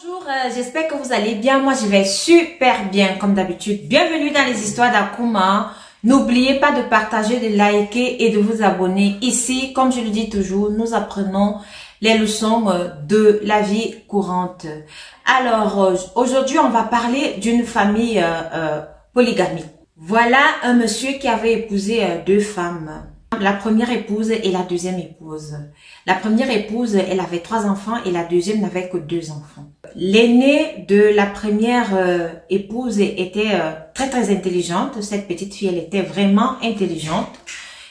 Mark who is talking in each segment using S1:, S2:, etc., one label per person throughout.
S1: Bonjour, j'espère que vous allez bien. Moi, je vais super bien comme d'habitude. Bienvenue dans les histoires d'Akuma. N'oubliez pas de partager, de liker et de vous abonner. Ici, comme je le dis toujours, nous apprenons les leçons de la vie courante. Alors, aujourd'hui, on va parler d'une famille polygamique. Voilà un monsieur qui avait épousé deux femmes. La première épouse et la deuxième épouse. La première épouse, elle avait 3 enfants et la deuxième n'avait que 2 enfants. L'aînée de la première épouse était très intelligente. Cette petite fille, elle était vraiment intelligente.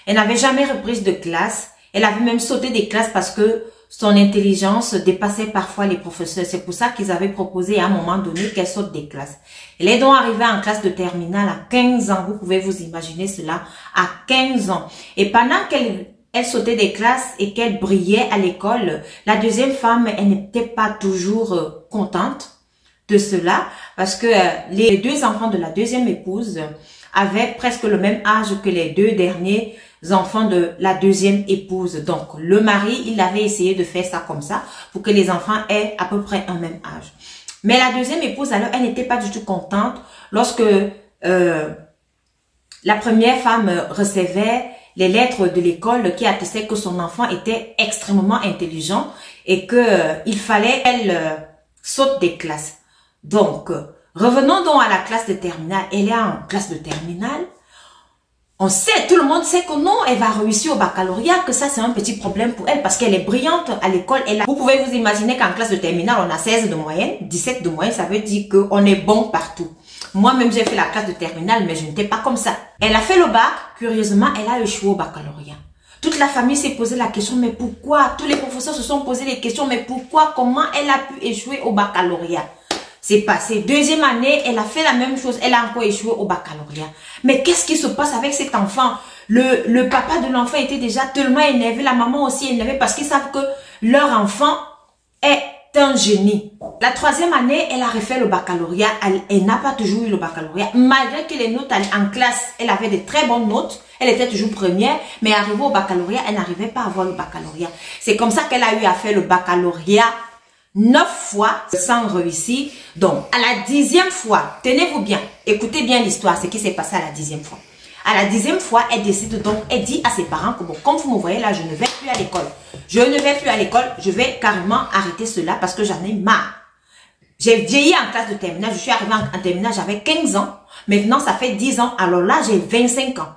S1: Elle n'avait jamais repris de classe. Elle avait même sauté des classes parce que son intelligence dépassait parfois les professeurs. C'est pour ça qu'ils avaient proposé à un moment donné qu'elle saute des classes. Elle est donc arrivée en classe de terminale à 15 ans. Vous pouvez vous imaginer cela, à 15 ans. Et pendant qu'elle sautait des classes et qu'elle brillait à l'école, la deuxième femme, elle n'était pas toujours contente de cela parce que les 2 enfants de la deuxième épouse avaient presque le même âge que les 2 derniers enfants de la deuxième épouse. Donc, le mari, il avait essayé de faire ça comme ça pour que les enfants aient à peu près un même âge. Mais la deuxième épouse, alors, elle n'était pas du tout contente lorsque la première femme recevait les lettres de l'école qui attestaient que son enfant était extrêmement intelligent et que il fallait qu'elle saute des classes. Donc, revenons donc à la classe de terminale. Elle est en classe de terminale. On sait, tout le monde sait que non, elle va réussir au baccalauréat, que ça c'est un petit problème pour elle parce qu'elle est brillante à l'école. Vous pouvez vous imaginer qu'en classe de terminale, on a 16 de moyenne, 17 de moyenne, ça veut dire qu'on est bon partout. Moi-même, j'ai fait la classe de terminale, mais je n'étais pas comme ça. Elle a fait le bac, curieusement, elle a échoué au baccalauréat. Toute la famille s'est posé la question, mais pourquoi? Tous les professeurs se sont posé les questions, mais pourquoi? Comment elle a pu échouer au baccalauréat? C'est passé. Deuxième année, elle a fait la même chose. Elle a encore échoué au baccalauréat. Mais qu'est-ce qui se passe avec cet enfant? Le papa de l'enfant était déjà tellement énervé. La maman aussi énervée parce qu'ils savent que leur enfant est un génie. La 3e année, elle a refait le baccalauréat. Elle n'a pas toujours eu le baccalauréat. Malgré que les notes en classe, elle avait de très bonnes notes. Elle était toujours première. Mais arrivée au baccalauréat, elle n'arrivait pas à avoir le baccalauréat. C'est comme ça qu'elle a eu à faire le baccalauréat 9 fois sans réussir. Donc, à la 10e fois, tenez-vous bien, écoutez bien l'histoire, ce qui s'est passé à la 10e fois. À la 10e fois, elle décide donc, elle dit à ses parents que bon, comme vous me voyez là, je ne vais plus à l'école. Je ne vais plus à l'école, je vais carrément arrêter cela parce que j'en ai marre. J'ai vieilli en classe de terminale, je suis arrivée en terminale, j'avais 15 ans. Maintenant, ça fait 10 ans, alors là, j'ai 25 ans.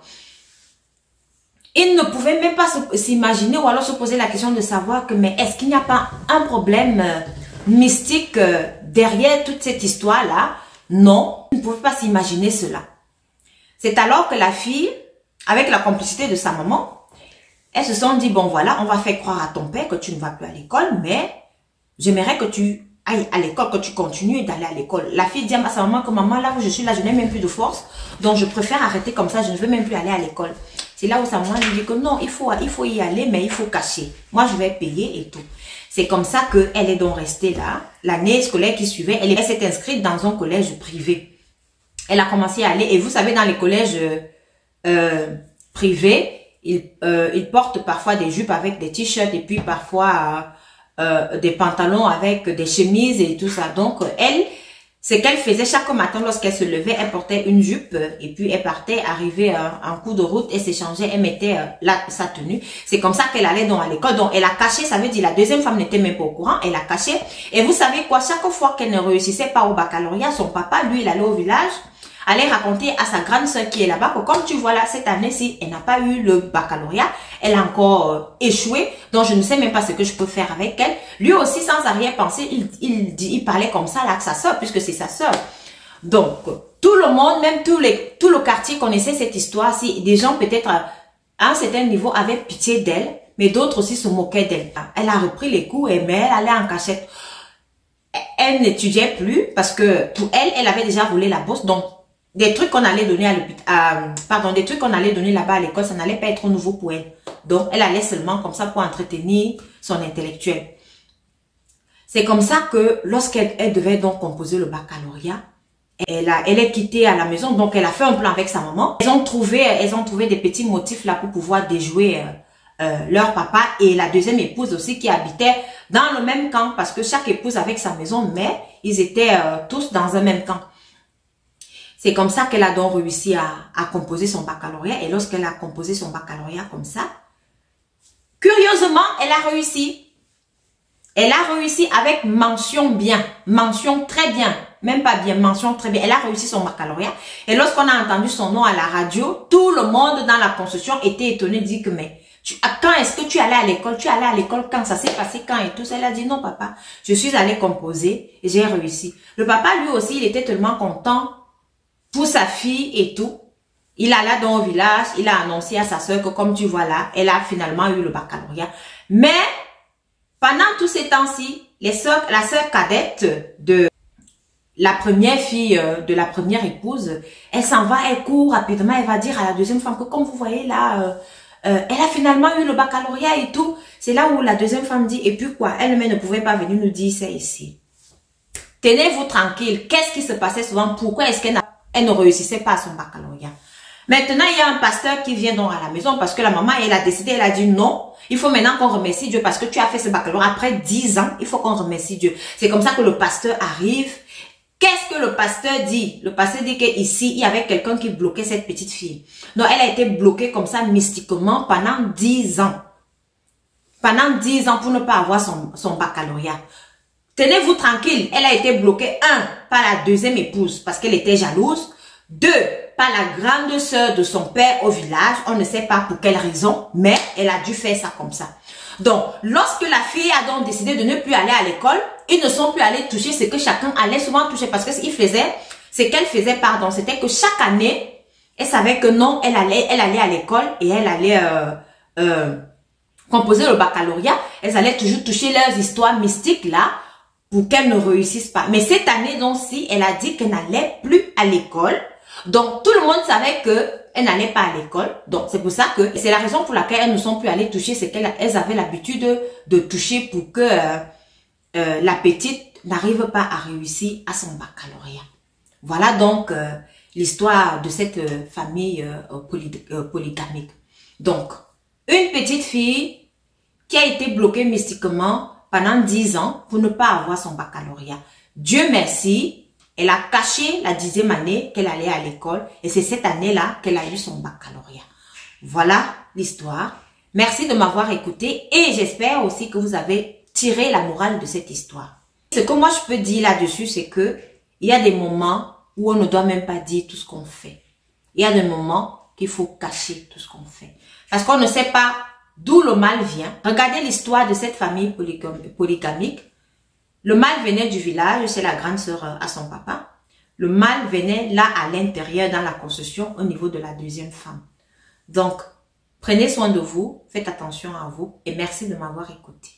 S1: Il ne pouvait même pas s'imaginer ou alors se poser la question de savoir que, mais est-ce qu'il n'y a pas un problème mystique derrière toute cette histoire-là? Non, il ne pouvait pas s'imaginer cela. C'est alors que la fille, avec la complicité de sa maman, elles se sont dit, bon voilà, on va faire croire à ton père que tu ne vas plus à l'école, mais j'aimerais que tu ailles à l'école, que tu continues d'aller à l'école. La fille dit à sa maman que maman, là où je suis là, je n'ai même plus de force, donc je préfère arrêter comme ça, je ne veux même plus aller à l'école. C'est là où sa maman lui dit que non, il faut y aller, mais il faut cacher. Moi, je vais payer et tout. C'est comme ça qu'elle est donc restée là. L'année scolaire qui suivait, elle s'est inscrite dans un collège privé. Elle a commencé à aller, et vous savez, dans les collèges privés, ils portent parfois des jupes avec des t-shirts et puis parfois des pantalons avec des chemises et tout ça. Donc, elle, ce qu'elle faisait chaque matin lorsqu'elle se levait, elle portait une jupe et puis elle partait, arrivait en cours de route, elle s'échangeait, elle mettait sa tenue. C'est comme ça qu'elle allait donc à l'école. Donc elle a caché, ça veut dire la deuxième femme n'était même pas au courant, elle a caché. Et vous savez quoi, chaque fois qu'elle ne réussissait pas au baccalauréat, son papa, lui, il allait au village, allait raconter à sa grande sœur qui est là-bas que comme tu vois là, cette année-ci, elle n'a pas eu le baccalauréat, elle a encore échoué, donc je ne sais même pas ce que je peux faire avec elle. Lui aussi, sans arrière-pensée, il parlait comme ça là avec sa sœur, puisque c'est sa sœur. Donc, tout le monde, même tout le quartier connaissait cette histoire. Si des gens peut-être à un certain niveau avaient pitié d'elle, mais d'autres aussi se moquaient d'elle. Elle a repris les cours, mais elle allait en cachette. Elle n'étudiait plus parce que pour elle, elle avait déjà roulé la bourse, donc des trucs qu'on allait donner des trucs qu'on allait donner là-bas à l'école, ça n'allait pas être nouveau pour elle. Donc, elle allait seulement comme ça pour entretenir son intellectuel. C'est comme ça que lorsqu'elle devait donc composer le baccalauréat, elle est quittée à la maison, donc elle a fait un plan avec sa maman. Elles ont trouvé des petits motifs là pour pouvoir déjouer leur papa et la deuxième épouse aussi qui habitait dans le même camp parce que chaque épouse avait sa maison, mais ils étaient tous dans un même camp. C'est comme ça qu'elle a donc réussi à composer son baccalauréat. Et lorsqu'elle a composé son baccalauréat comme ça, curieusement, elle a réussi. Elle a réussi avec mention bien, mention très bien, même pas bien, mention très bien. Elle a réussi son baccalauréat. Et lorsqu'on a entendu son nom à la radio, tout le monde dans la construction était étonné, dit que mais quand est-ce que tu allais à l'école? Tu allais à l'école quand? Ça s'est passé quand et tout? Elle a dit non papa, je suis allée composer et j'ai réussi. Le papa lui aussi, il était tellement content pour sa fille et tout. Il alla dans le village, il a annoncé à sa soeur que comme tu vois là, elle a finalement eu le baccalauréat. Mais pendant tous ces temps-ci, la sœur cadette de la première fille, de la première épouse, elle s'en va, elle court rapidement, elle va dire à la deuxième femme que comme vous voyez là, elle a finalement eu le baccalauréat et tout. C'est là où la deuxième femme dit, et puis quoi, elle-même ne pouvait pas venir nous dire ça ici. Tenez-vous tranquille, qu'est-ce qui se passait souvent? Pourquoi est-ce qu'elle ne réussissait pas à son baccalauréat? Maintenant, il y a un pasteur qui vient donc à la maison parce que la maman, elle a décidé, elle a dit non, il faut maintenant qu'on remercie Dieu parce que tu as fait ce baccalauréat après 10 ans, il faut qu'on remercie Dieu. C'est comme ça que le pasteur arrive. Qu'est-ce que le pasteur dit? Le pasteur dit qu'ici, il y avait quelqu'un qui bloquait cette petite fille. Donc, elle a été bloquée comme ça mystiquement pendant 10 ans. Pendant 10 ans pour ne pas avoir son baccalauréat. Tenez-vous tranquille, elle a été bloquée, 1, par la deuxième épouse parce qu'elle était jalouse. 2, par la grande sœur de son père au village. On ne sait pas pour quelle raison, mais elle a dû faire ça comme ça. Donc, lorsque la fille a donc décidé de ne plus aller à l'école, ils ne sont plus allés toucher ce que chacun allait souvent toucher. Parce que ce qu'elle faisait, pardon, c'était que chaque année, elle savait que non, elle allait à l'école et elle allait composer le baccalauréat. Elles allaient toujours toucher leurs histoires mystiques là pour qu'elles ne réussissent pas. Mais cette année, donc, si elle a dit qu'elle n'allait plus à l'école, donc tout le monde savait que elle n'allait pas à l'école. Donc c'est pour ça que c'est la raison pour laquelle elles ne sont plus allées toucher ce qu'elles avaient l'habitude de toucher pour que la petite n'arrive pas à réussir à son baccalauréat. Voilà donc l'histoire de cette famille polygamique. Donc une petite fille qui a été bloquée mystiquement pendant 10 ans pour ne pas avoir son baccalauréat. Dieu merci. Elle a caché la 10e année qu'elle allait à l'école et c'est cette année-là qu'elle a eu son baccalauréat. Voilà l'histoire. Merci de m'avoir écouté et j'espère aussi que vous avez tiré la morale de cette histoire. Ce que moi je peux dire là-dessus, c'est que il y a des moments où on ne doit même pas dire tout ce qu'on fait. Il y a des moments qu'il faut cacher tout ce qu'on fait. Parce qu'on ne sait pas d'où le mal vient. Regardez l'histoire de cette famille polygamique. Le mal venait du village, c'est la grande sœur à son papa. Le mal venait là à l'intérieur dans la construction au niveau de la deuxième femme. Donc, prenez soin de vous, faites attention à vous et merci de m'avoir écouté.